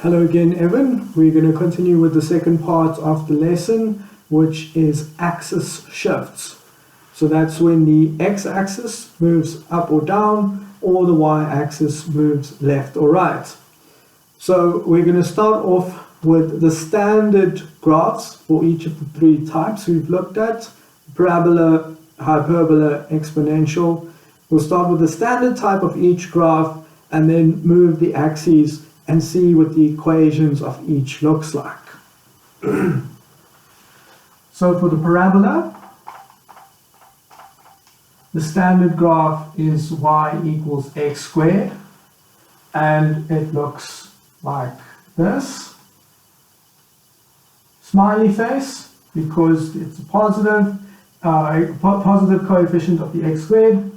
Hello again, Evan. We're going to continue with the second part of the lesson, which is axis shifts. So that's when the x-axis moves up or down, or the y-axis moves left or right. So we're going to start off with the standard graphs for each of the three types we've looked at: parabola, hyperbola, exponential. We'll start with the standard type of each graph and then move the axes and see what the equations of each looks like. So for the parabola, the standard graph is y equals x squared, and it looks like this. Smiley face, because it's a positive coefficient of the x squared.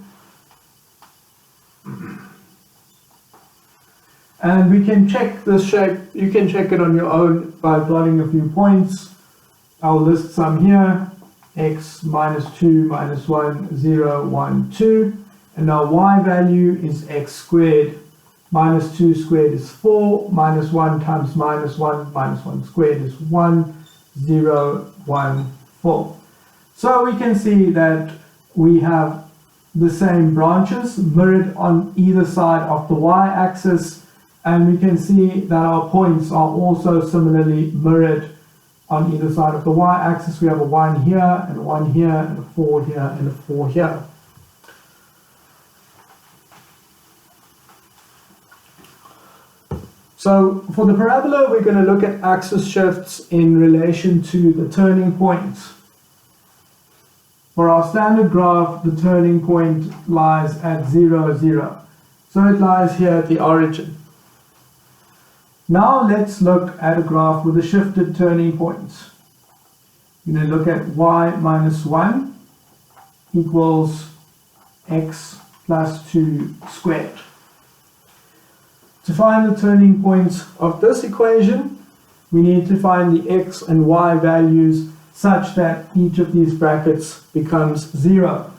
And we can check this shape. You can check it on your own by plotting a few points. I'll list some here: x minus 2, minus 1, 0, 1, 2. And now y value is x squared. Minus 2 squared is 4. Minus 1 times minus 1 squared is 1, 0, 1, 4. So we can see that we have the same branches mirrored on either side of the y-axis. And we can see that our points are also similarly mirrored on either side of the y-axis. We have a 1 here, and a 1 here, and a 4 here, and a 4 here. So for the parabola, we're going to look at axis shifts in relation to the turning point. For our standard graph, the turning point lies at 0, 0. So it lies here at the origin. Now let's look at a graph with a shifted turning point. We're going to look at y minus 1 equals x plus 2 squared. To find the turning point of this equation, we need to find the x and y values such that each of these brackets becomes 0.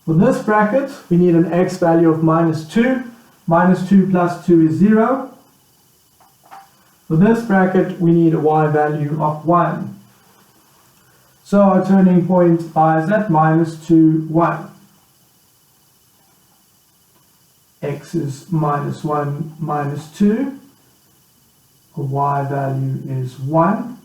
For this bracket, we need an x value of minus 2. Minus 2 plus 2 is 0. For this bracket, we need a y value of 1. So our turning point lies at minus 2, 1. X is minus 1, minus 2. The y value is 1.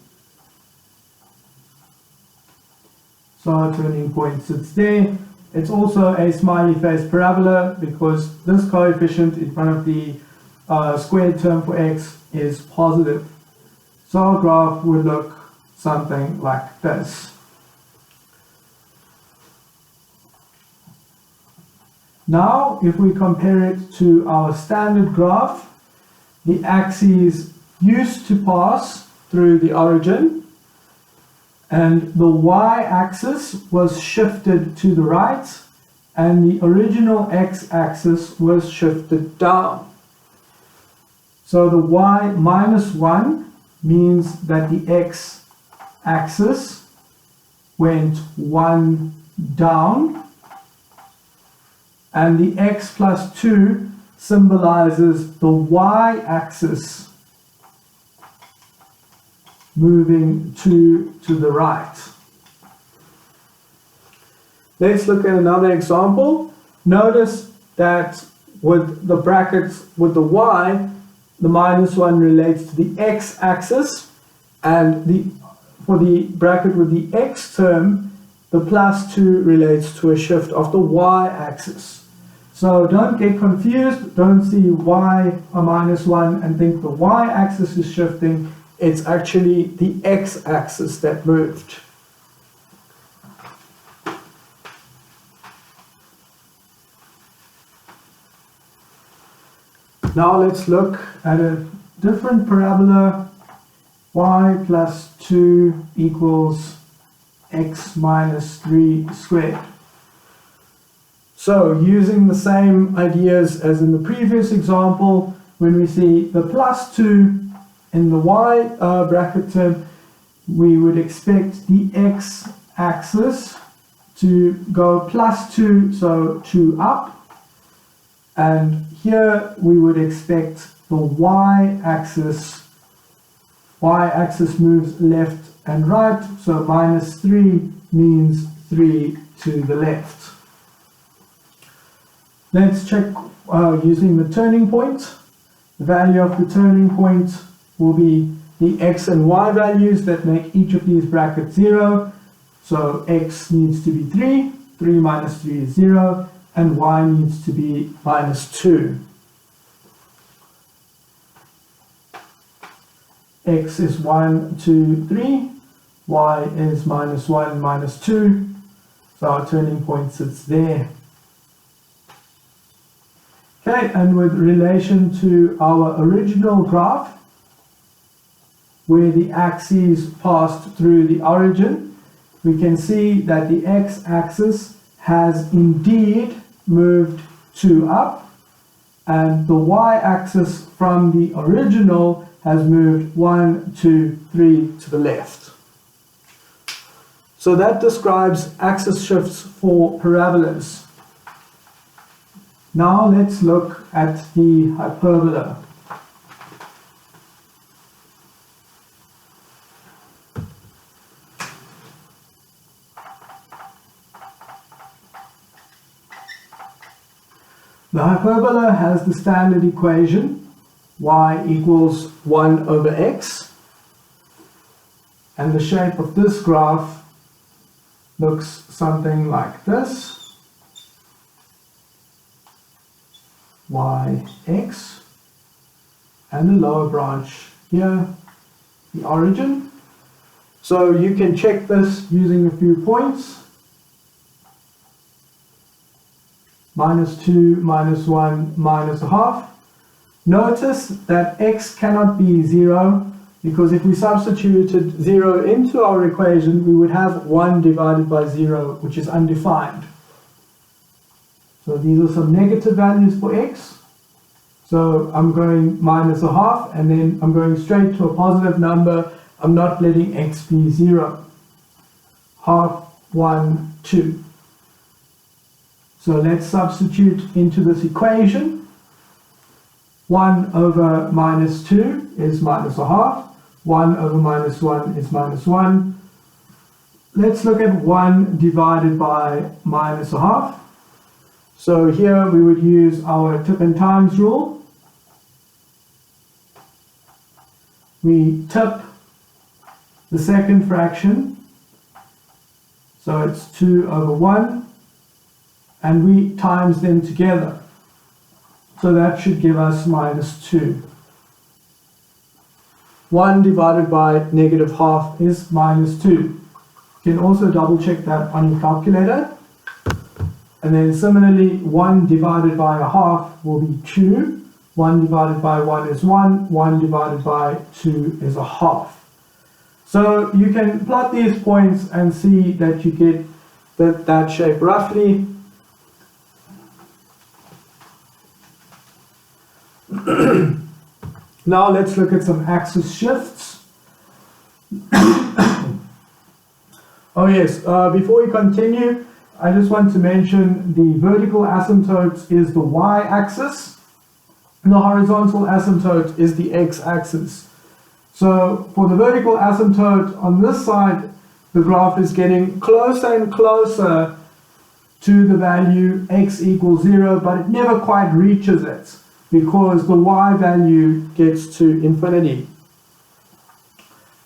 So our turning point sits there. It's also a smiley face parabola because this coefficient in front of the squared term for x is positive. So our graph would look something like this. Now, if we compare it to our standard graph, the axes used to pass through the origin, and the y-axis was shifted to the right, and the original x-axis was shifted down. So the y minus 1 means that the x-axis went 1 down, and the x plus 2 symbolizes the y-axis moving to the right. Let's look at another example. Notice that with the brackets with the y, the minus 1 relates to the x-axis, and for the bracket with the x term, the plus 2 relates to a shift of the y-axis. So don't get confused, don't see y a minus 1 and think the y-axis is shifting. It's actually the x-axis that moved. Now let's look at a different parabola. Y plus 2 equals x minus 3 squared. So using the same ideas as in the previous example, when we see the plus 2 in the y bracket term, we would expect the x-axis to go plus 2, so 2 up, and here we would expect the y-axis moves left and right, so minus 3 means 3 to the left. Let's check using the turning point. The value of the turning point will be the x and y values that make each of these brackets 0. So x needs to be 3, 3 minus 3 is 0, and y needs to be minus 2. X is 1, 2, 3, y is minus 1, minus 2, so our turning point sits there. Okay, and with relation to our original graph, where the axes passed through the origin, we can see that the x-axis has indeed moved 2 up, and the y-axis from the original has moved 1, 2, 3 to the left. So that describes axis shifts for parabolas. Now let's look at the hyperbola. The hyperbola has the standard equation y equals 1 over x, and the shape of this graph looks something like this: yx, and the lower branch here, the origin. So you can check this using a few points. Minus 2, minus 1, minus a half. Notice that x cannot be 0, because if we substituted 0 into our equation, we would have 1 divided by 0, which is undefined. So these are some negative values for x. So I'm going minus a half, and then I'm going straight to a positive number. I'm not letting x be 0. Half, 1, 2. So let's substitute into this equation. 1 over minus 2 is minus a half. 1 over minus 1 is minus 1. Let's look at 1 divided by minus a half. So here we would use our tip and times rule. We tip the second fraction, so it's 2 over 1, and we times them together. So that should give us minus 2. 1 divided by negative half is minus 2. You can also double check that on your calculator. And then similarly, 1 divided by a half will be 2. 1 divided by 1 is 1. 1 divided by 2 is a half. So you can plot these points and see that you get that shape roughly. Now let's look at some axis shifts. Oh yes, before we continue, I just want to mention the vertical asymptote is the y-axis, and the horizontal asymptote is the x-axis. So for the vertical asymptote on this side, the graph is getting closer and closer to the value x equals 0, but it never quite reaches it, because the y value gets to infinity.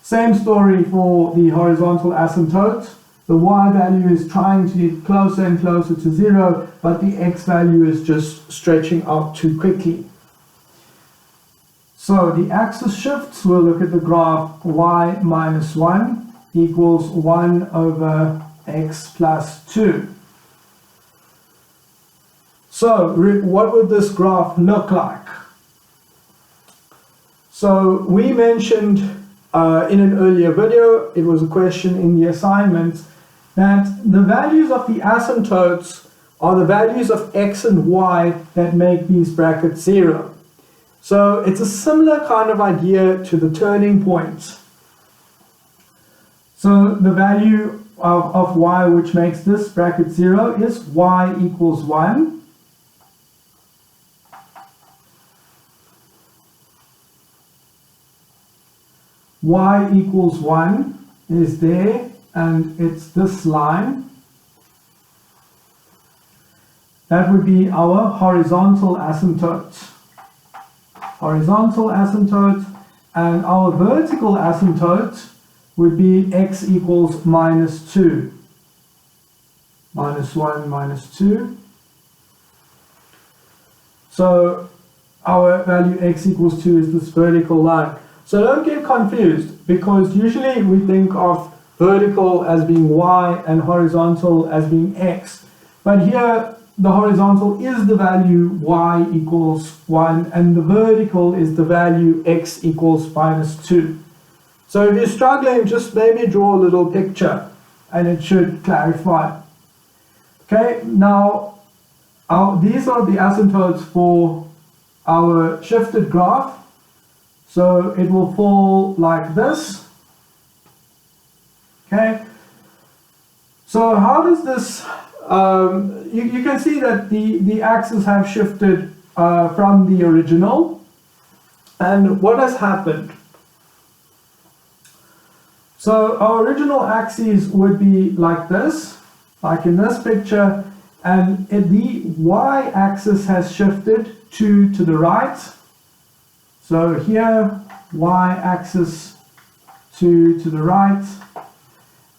Same story for the horizontal asymptote. The y value is trying to get closer and closer to 0, but the x value is just stretching out too quickly. So the axis shifts, we'll look at the graph y minus 1 equals 1 over x plus 2. So what would this graph look like? So we mentioned in an earlier video, it was a question in the assignment, that the values of the asymptotes are the values of x and y that make these brackets 0. So it's a similar kind of idea to the turning point. So the value of y which makes this bracket 0 is y equals 1. y equals 1 is there, and it's this line. That would be our horizontal asymptote. Horizontal asymptote, and our vertical asymptote would be x equals minus 2. Minus 1, minus 2. So our value x equals 2 is this vertical line. So don't get confused, because usually we think of vertical as being y and horizontal as being x. But here the horizontal is the value y equals 1, and the vertical is the value x equals minus 2. So if you're struggling, just maybe draw a little picture and it should clarify. Okay, now these are the asymptotes for our shifted graph. So it will fall like this. Okay, so how does this, you can see that the axes have shifted from the original. And what has happened? So our original axes would be like this, like in this picture, and the y-axis has shifted 2 to the right. So here, y-axis 2 to the right,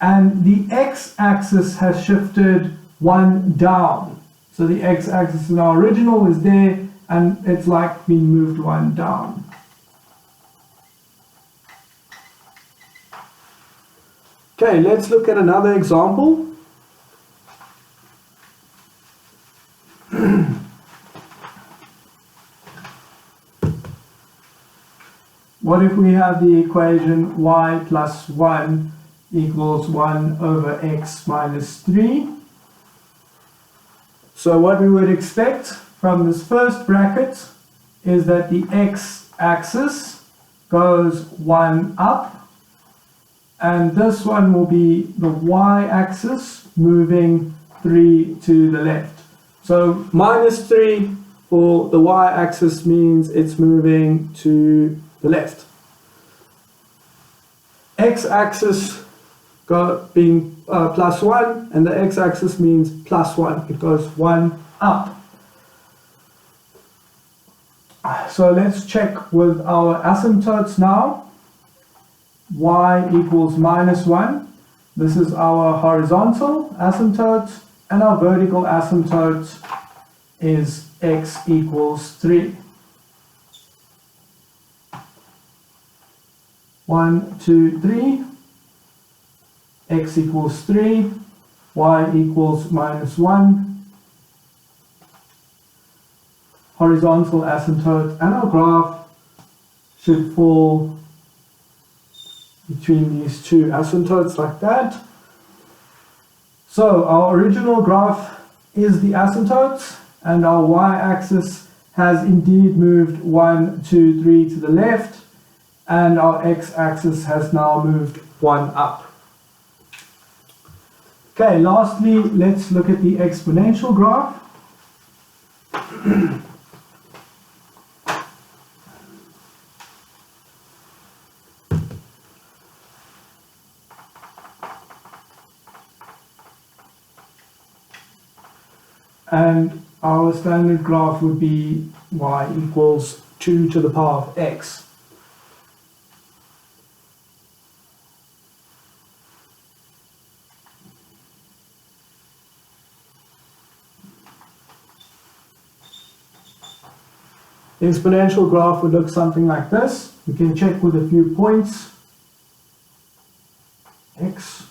and the x-axis has shifted 1 down. So the x-axis in our original is there, and it's like being moved 1 down. Okay, let's look at another example. What if we have the equation y plus 1 equals 1 over x minus 3? So what we would expect from this first bracket is that the x-axis goes 1 up, and this one will be the y-axis moving 3 to the left. So minus 3 for the y-axis means it's moving to the left. X-axis being plus 1, and the x-axis means plus 1. It goes 1 up. So let's check with our asymptotes now. Y equals minus 1. This is our horizontal asymptote, and our vertical asymptote is x equals 3. 1, 2, 3. X equals 3. Y equals minus 1. Horizontal asymptote, and our graph should fall between these two asymptotes like that. So our original graph is the asymptotes, and our y-axis has indeed moved 1, 2, 3 to the left, and our x-axis has now moved 1 up. Okay, lastly, let's look at the exponential graph. And our standard graph would be y equals 2 to the power of x. The exponential graph would look something like this. We can check with a few points. X,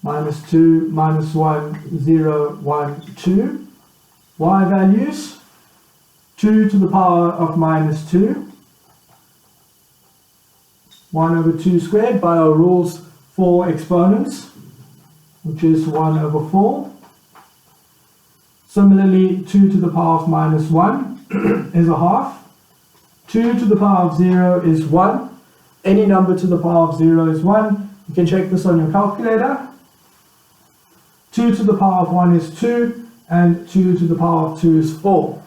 minus 2, minus 1, 0, 1, 2. Y values, 2 to the power of minus 2. 1 over 2 squared by our rules for exponents, which is 1 over 4. Similarly, 2 to the power of minus 1 is a half. 2 to the power of 0 is 1. Any number to the power of 0 is 1. You can check this on your calculator. 2 to the power of 1 is 2, and 2 to the power of 2 is 4.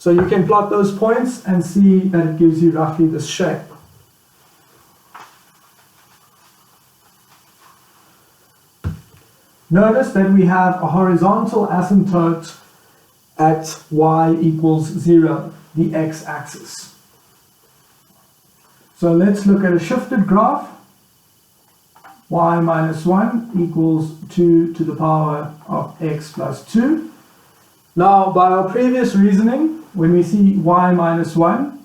So you can plot those points and see that it gives you roughly this shape. Notice that we have a horizontal asymptote at y equals 0, the x-axis. So let's look at a shifted graph. Y minus 1 equals 2 to the power of x plus 2. Now, by our previous reasoning, when we see y minus 1,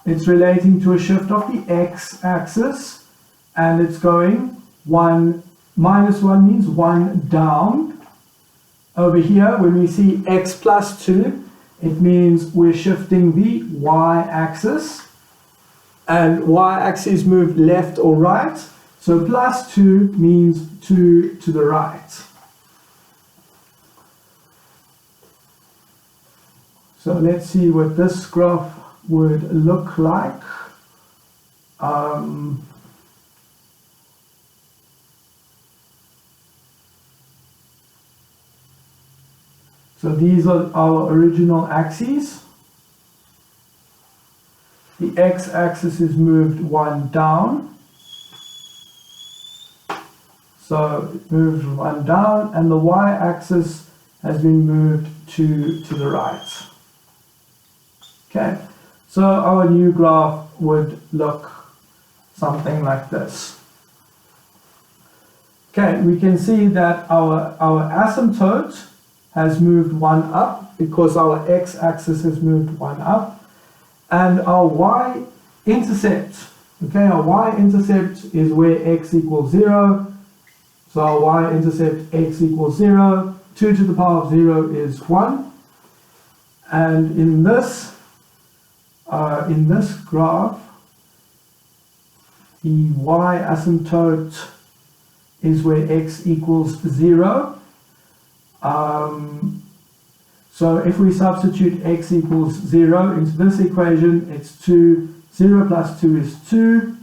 it's relating to a shift of the x-axis, and it's going 1 minus 1 means 1 down. Over here, when we see x plus 2, it means we're shifting the y-axis, and y-axis moved left or right, so plus 2 means 2 to the right. So let's see what this graph would look like. So these are our original axes. The x-axis is moved 1 down. So it moved 1 down, and the y-axis has been moved 2 to the right. Okay, so our new graph would look something like this. Okay, we can see that our asymptote has moved 1 up because our x-axis has moved 1 up, and our y-intercept, okay, our y-intercept is where x equals 0, so our y-intercept x equals 0, 2 to the power of 0 is 1, and in this graph, the y-asymptote is where x equals 0. So if we substitute x equals 0 into this equation, it's 2, 0 plus 2 is 2,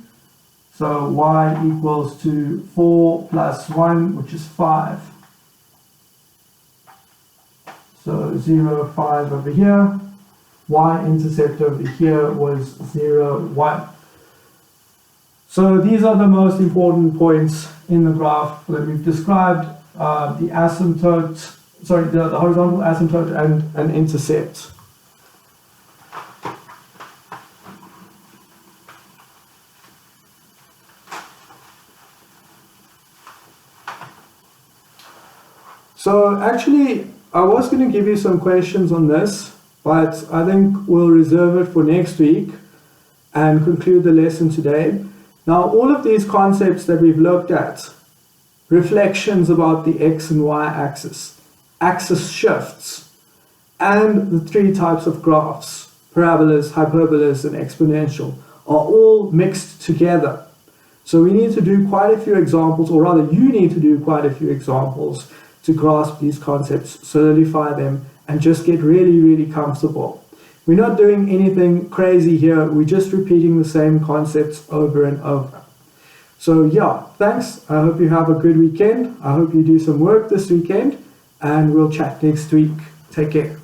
so y equals to 4 plus 1, which is 5. So 0, 5 over here, y-intercept over here was 0, 1. So these are the most important points in the graph that we've described. The asymptote, sorry, the horizontal asymptote and an intercept. So actually, I was going to give you some questions on this, but I think we'll reserve it for next week and conclude the lesson today. Now, all of these concepts that we've looked at, reflections about the x and y axis, axis shifts, and the 3 types of graphs, parabolas, hyperbolas, and exponential, are all mixed together. So we need to do quite a few examples, or rather you need to do quite a few examples to grasp these concepts, solidify them, and just get really, really comfortable. We're not doing anything crazy here, we're just repeating the same concepts over and over. So yeah, thanks. I hope you have a good weekend. I hope you do some work this weekend, and we'll chat next week. Take care.